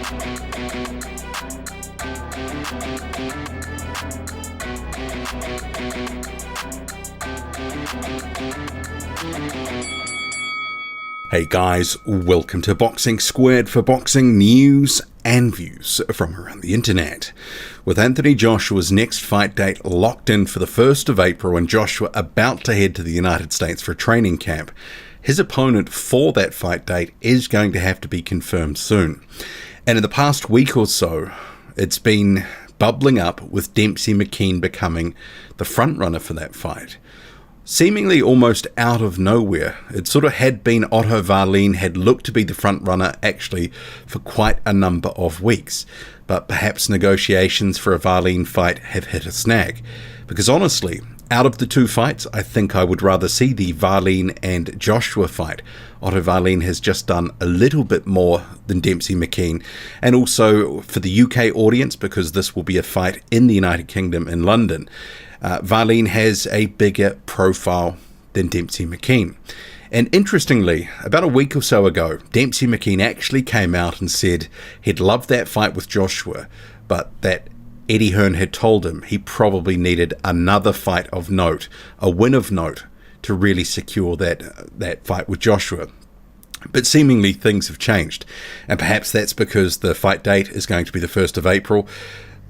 Hey guys, welcome to Boxing Squared for boxing news and views from around the internet. With Anthony Joshua's next fight date locked in for the 1st of April and Joshua about to head to the United States for a training camp, his opponent for that fight date is going to have to be confirmed soon. And in the past week or so, it's been bubbling up with Demsey McKean becoming the frontrunner for that fight. Seemingly almost out of nowhere, it sort of had been Otto Wallin had looked to be the frontrunner actually for quite a number of weeks, but perhaps negotiations for a Valine fight have hit a snag. Because honestly, out of the two fights, I think I would rather see the Valine and Joshua fight. Otto Wallin has just done a little bit more than Demsey McKean, and also for the UK audience, because this will be a fight in the United Kingdom in London. Valine has a bigger profile than Demsey McKean. And interestingly, about a week or so ago, Demsey McKean actually came out and said he'd love that fight with Joshua, but that Eddie Hearn had told him he probably needed another fight of note, a win of note, to really secure that fight with Joshua. But seemingly things have changed, and perhaps that's because the fight date is going to be the 1st of April.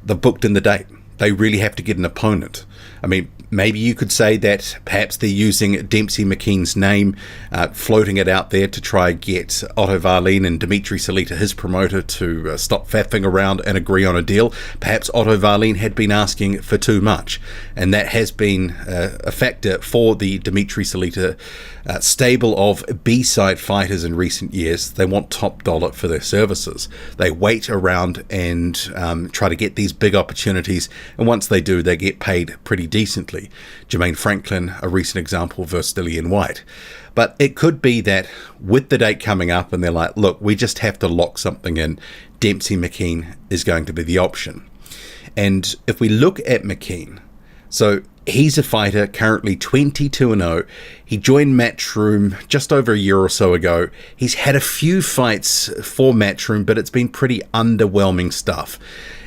They've booked in the date. They really have to get an opponent. I mean, maybe you could say that perhaps they're using Demsey McKean's name, floating it out there to try and get Otto Wallin and Dmitry Salita, his promoter, to stop faffing around and agree on a deal. Perhaps Otto Wallin had been asking for too much, and that has been a factor for the Dmitry Salita stable of B-side fighters in recent years. They want top dollar for their services. They wait around and try to get these big opportunities, and once they do, they get paid pretty decently. Jermaine Franklin, a recent example versus Dillian White. But it could be that with the date coming up and they're like, look, we just have to lock something in, Demsey McKean is going to be the option. And if we look at McKean, so he's a fighter currently 22-0. He joined Matchroom just over a year or so ago. He's had a few fights for Matchroom, but it's been pretty underwhelming stuff.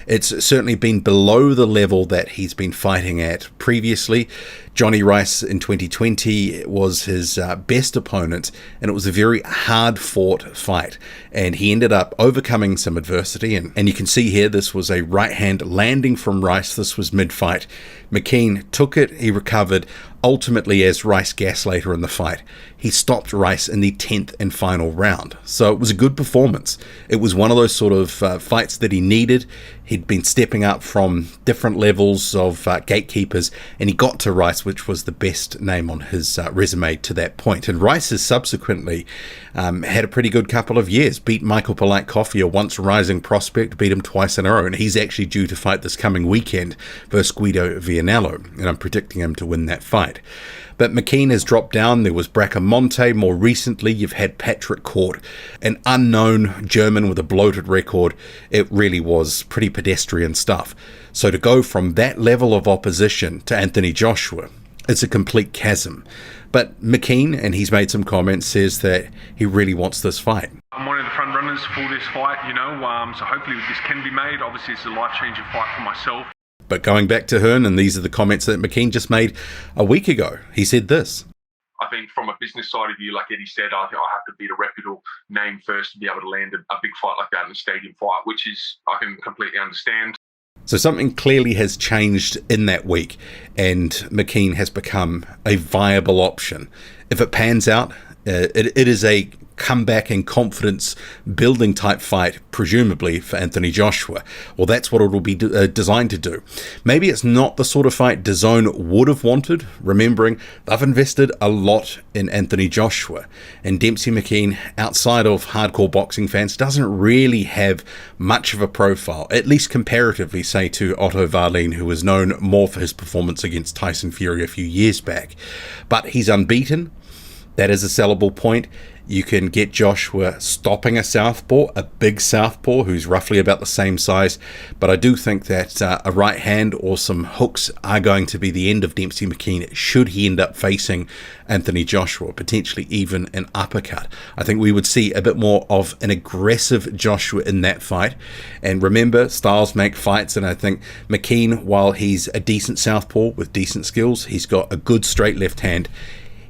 It's certainly been below the level that he's been fighting at previously. Johnny Rice in 2020 was his best opponent, and it was a very hard-fought fight. And he ended up overcoming some adversity, and you can see here this was a right-hand landing from Rice. This was mid-fight. McKean took it, he recovered. Ultimately, as Rice gassed later in the fight, he stopped Rice in the 10th and final round. So it was a good performance. It was one of those sort of fights that he needed. He'd been stepping up from different levels of gatekeepers, and he got to Rice, which was the best name on his resume to that point. And Rice has subsequently had a pretty good couple of years. Beat Michael Polite Coffey, a once rising prospect, beat him twice in a row, and he's actually due to fight this coming weekend versus Guido Vianello, and I'm predicting him to win that fight. But McKean has dropped down. There was Bracamonte. More recently, you've had Patrick Court, an unknown German with a bloated record. It really was pretty pedestrian stuff. So to go from that level of opposition to Anthony Joshua, it's a complete chasm. But McKean, and he's made some comments, says that he really wants this fight. I'm one of the front runners for this fight, so hopefully this can be made. Obviously, it's a life-changing fight for myself. But going back to Hearn, and these are the comments that McKean just made a week ago. He said this. I think from a business side of view, like Eddie said, I think I have to beat a reputable name first to be able to land a big fight like that in a stadium fight, which is, I can completely understand. So something clearly has changed in that week, and McKean has become a viable option. If it pans out, it is a comeback and confidence building type fight, presumably for Anthony Joshua. Well, that's what it will be designed to do. Maybe it's not the sort of fight DAZN would have wanted, remembering they've invested a lot in Anthony Joshua, and Demsey McKean, outside of hardcore boxing fans, doesn't really have much of a profile, at least comparatively, say, to Otto Wallin, who was known more for his performance against Tyson Fury a few years back. But he's unbeaten. That is a sellable point. You can get Joshua stopping a southpaw, a big southpaw who's roughly about the same size. But I do think that a right hand or some hooks are going to be the end of Demsey McKean should he end up facing Anthony Joshua, potentially even an uppercut. I think we would see a bit more of an aggressive Joshua in that fight. And remember, styles make fights, and I think McKean, while he's a decent southpaw with decent skills, he's got a good straight left hand.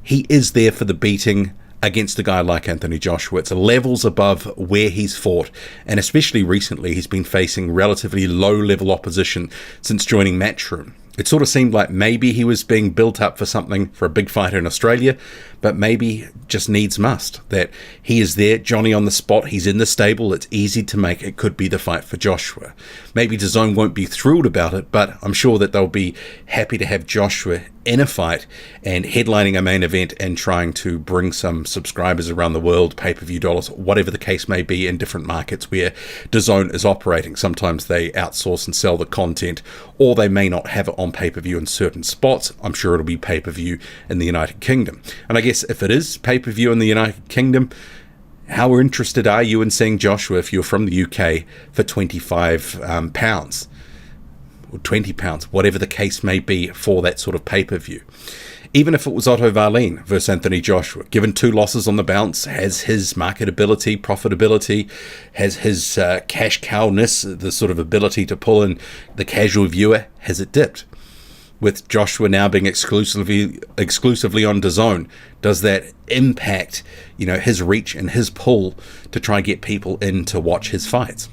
He is there for the beating against a guy like Anthony Joshua. It's levels above where he's fought, and especially recently he's been facing relatively low-level opposition since joining Matchroom. It sort of seemed like maybe he was being built up for something for a big fighter in Australia, but maybe just needs must. That he is there, Johnny on the spot, he's in the stable, it's easy to make, it could be the fight for Joshua. Maybe DAZN won't be thrilled about it, but I'm sure that they'll be happy to have Joshua in a fight and headlining a main event and trying to bring some subscribers around the world, pay-per-view dollars, whatever the case may be in different markets where DAZN is operating. Sometimes they outsource and sell the content, or they may not have it on pay-per-view in certain spots. I'm sure it'll be pay-per-view in the United Kingdom. And I guess if it is pay-per-view in the United Kingdom, how interested are you in seeing Joshua if you're from the UK for £25 or £20, whatever the case may be for that sort of pay-per-view? Even if it was Otto Wallin versus Anthony Joshua, given 2 losses on the bounce, has his marketability, profitability, has his cash cowness, the sort of ability to pull in the casual viewer, has it dipped? With Joshua now being exclusively on DAZN, does that impact, his reach and his pull to try and get people in to watch his fights?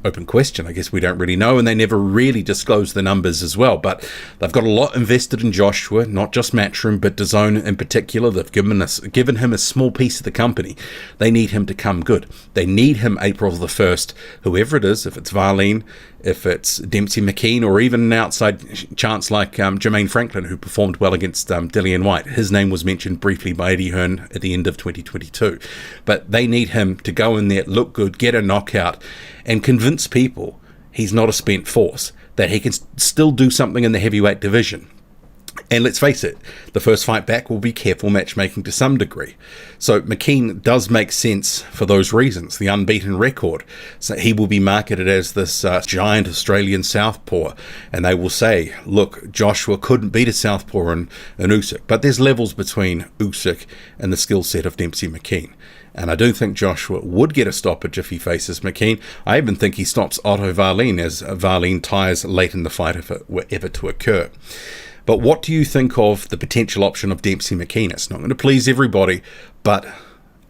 Open question. I guess we don't really know, and they never really disclose the numbers as well. But they've got a lot invested in Joshua, not just Matchroom, but DAZN in particular. They've given him a small piece of the company. They need him to come good. They need him April the 1st, whoever it is, if it's Valine, if it's Demsey McKean, or even an outside chance like Jermaine Franklin, who performed well against Dillian White. His name was mentioned briefly by Eddie Hearn at the end of 2022. But they need him to go in there, look good, get a knockout, and convince people he's not a spent force, that he can still do something in the heavyweight division. And let's face it, the first fight back will be careful matchmaking to some degree. So McKean does make sense for those reasons, the unbeaten record. So he will be marketed as this giant Australian southpaw, and they will say, look, Joshua couldn't beat a southpaw in Usyk, but there's levels between Usyk and the skill set of Demsey McKean. And I do think Joshua would get a stoppage if he faces McKean. I even think he stops Otto Wallin as Valine tires late in the fight if it were ever to occur. But what do you think of the potential option of Demsey McKean? It's not going to please everybody, but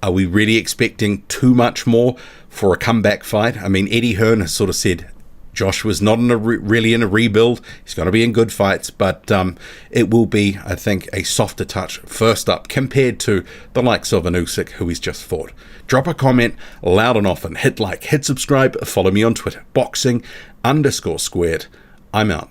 are we really expecting too much more for a comeback fight? I mean, Eddie Hearn has sort of said Joshua's not really in a rebuild. He's going to be in good fights, but it will be, I think, a softer touch first up compared to the likes of an Usyk who he's just fought. Drop a comment loud and often. Hit like, hit subscribe, follow me on Twitter, boxing_squared. I'm out.